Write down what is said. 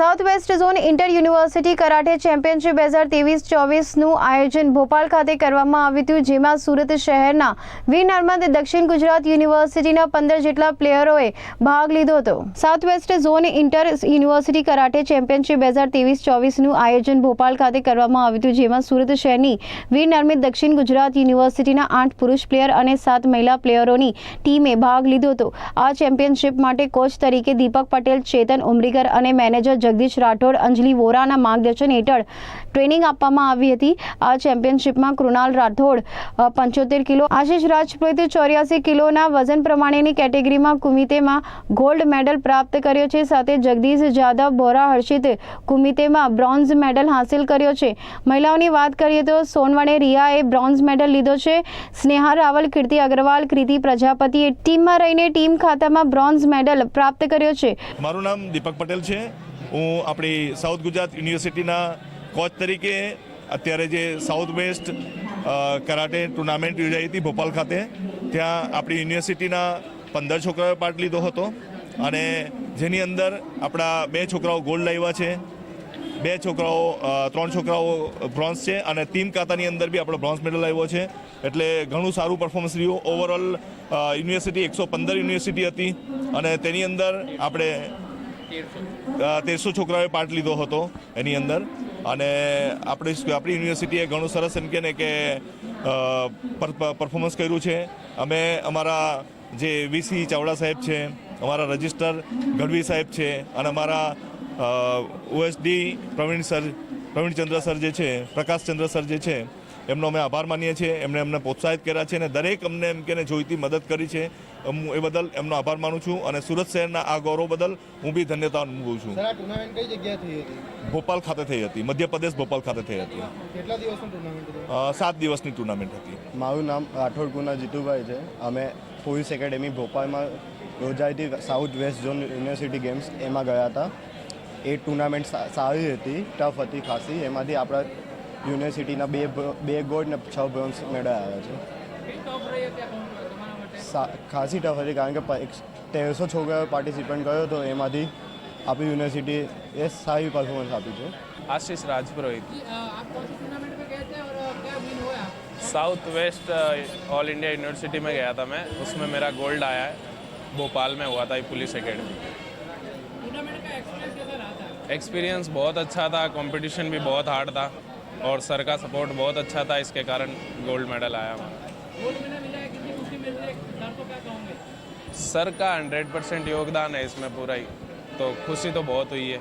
South west zone inter university karate championship 2023-24નું આયોજન ભોપાલ ખાતે કરવામાં આવ્યું હતું, જેમાં સુરત શહેરના વીર નર્મદ દક્ષિણ ગુજરાત યુનિવર્સિટીના 15 જેટલા પ્લેયરોએ ભાગ લીધો હતો। South west zone inter university karate championship 2023-24નું આયોજન ભોપાલ ખાતે કરવામાં આવ્યું હતું, જેમાં સુરત શહેરની વીર નર્મદ દક્ષિણ ગુજરાત યુનિવર્સિટીના 8 પુરુષ પ્લેયર અને 7 મહિલા પ્લેયરોની ટીમે ભાગ લીધો હતો। આ ચેમ્પિયનશિપ માટે કોચ તરીકે દીપક પટેલ, ચેતન ઉમરીકર અને મેનેજર જગદીશ રાઠોડ, અંજલિ વોરાના માર્ગદર્શન હેઠળ ટ્રેનિંગ આપવામાં આવી હતી। આ ચેમ્પિયનશિપમાં કૃણાલ રાઠોડ 75 કિલો, આશિષ રાજપૂત 84 કિલોના વજન પ્રમાણેની કેટેગરીમાં કુમિતેમાં ગોલ્ડ મેડલ પ્રાપ્ત કર્યો છે। સાથે જગદીશ જાદવ, બોરા હર્ષિત કુમિતેમાં બ્રોન્ઝ મેડલ હાંસિલ કર્યો છે। મહિલાઓની વાત કરીએ તો સોનવણે રિયાએ બ્રોન્ઝ મેડલ લીધો છે। સ્નેહા રાવલ, કીર્તિ અગ્રવાલ, કૃતિ પ્રજાપતિએ ટીમમાં રહીને ટીમ ખાતામાં બ્રોન્ઝ મેડલ પ્રાપ્ત કર્યો છે। મારું નામ દીપક પટેલ છે। હું આપણી સાઉથ ગુજરાત યુનિવર્સિટીના કોચ તરીકે અત્યારે જે સાઉથ વેસ્ટ કરાટે ટુર્નામેન્ટ યોજાઈ હતી ભોપાલ ખાતે, ત્યાં આપણી યુનિવર્સિટીના 15 છોકરાઓએ પાર્ટ લીધો હતો અને જેની અંદર આપણા 2 છોકરાઓ ગોલ્ડ લાવ્યા છે, 3 છોકરાઓ બ્રોન્ઝ છે અને ટીમ ખાતાની અંદર બી આપણો બ્રોન્ઝ મેડલ આવ્યો છે। એટલે ઘણું સારું પરફોર્મન્સ રહ્યું। ઓવરઓલ યુનિવર્સિટી 115 યુનિવર્સિટી હતી અને તેની અંદર આપણે 1300 છોકરાઓએ પાર્ટ લીધો હતો એની અંદર। અને આપણી યુનિવર્સિટીએ ઘણું સરસ એમ કે પરફોર્મન્સ કર્યું છે। અમે અમારા જે વીસી ચાવડા સાહેબ છે, અમારા રજિસ્ટર ગઢવી સાહેબ છે અને અમારા ઓએસડી પ્રવીણચંદ્ર સર જે છે, પ્રકાશચંદ્ર સર જે છે, એમનો અમે આભાર માનીએ છીએ। એમણે અમને પ્રોત્સાહિત કર્યા છે અને દરેક અમને એમ કે જોઈતી મદદ કરી છે। હું એ બદલ એમનો આભાર માનું છું અને સુરત શહેરના આ ગૌરવ બદલ હું બી ધન્યતા અનુભવું છું। સર, આ ટુર્નામેન્ટ કઈ જગ્યાએ થઈ હતી? ભોપાલ ખાતે થઈ હતી, મધ્યપ્રદેશ ભોપાલ ખાતે થઈ હતી। કેટલા દિવસની ટુર્નામેન્ટ હતી? 7 દિવસની ટુર્નામેન્ટ હતી। મારું નામ રાઠોડ કુના જીતુભાઈ છે। અમે પોલીસ એકેડેમી ભોપાલમાં યોજાઈ હતી south west zone university games, એમાં ગયા હતા। એ ટુર્નામેન્ટ સારી હતી, ટફ હતી ખાસી। એમાંથી આપણા યુનિવર્સિટીના 2 ગોલ્ડ ને 6 બ્રોન્ઝ મેડલ આવ્યા છે। ખાસી ટફ હતી કારણ કે 1300 છોકરાઓએ પાર્ટિસિપેટ કર્યો હતો, એમાંથી આપણી યુનિવર્સિટીએ સારી પરફॉर्मेंस આપી છે। Ashish Rajpurohit. South west all India university में गया था मैं, उसमें मेरा गोल्ड आया है। भोपाल में हुआ था ये पुलिस एकेडमी। एक्सपीरियंस बहुत अच्छा था, कंपटीशन भी बहुत हार्ड था और सर का सपोर्ट बहुत अच्छा था, इसके कारण गोल्ड मेडल आया हमारा। सर का 100% योगदान है इसमें पूरा ही, तो खुशी तो बहुत हुई है।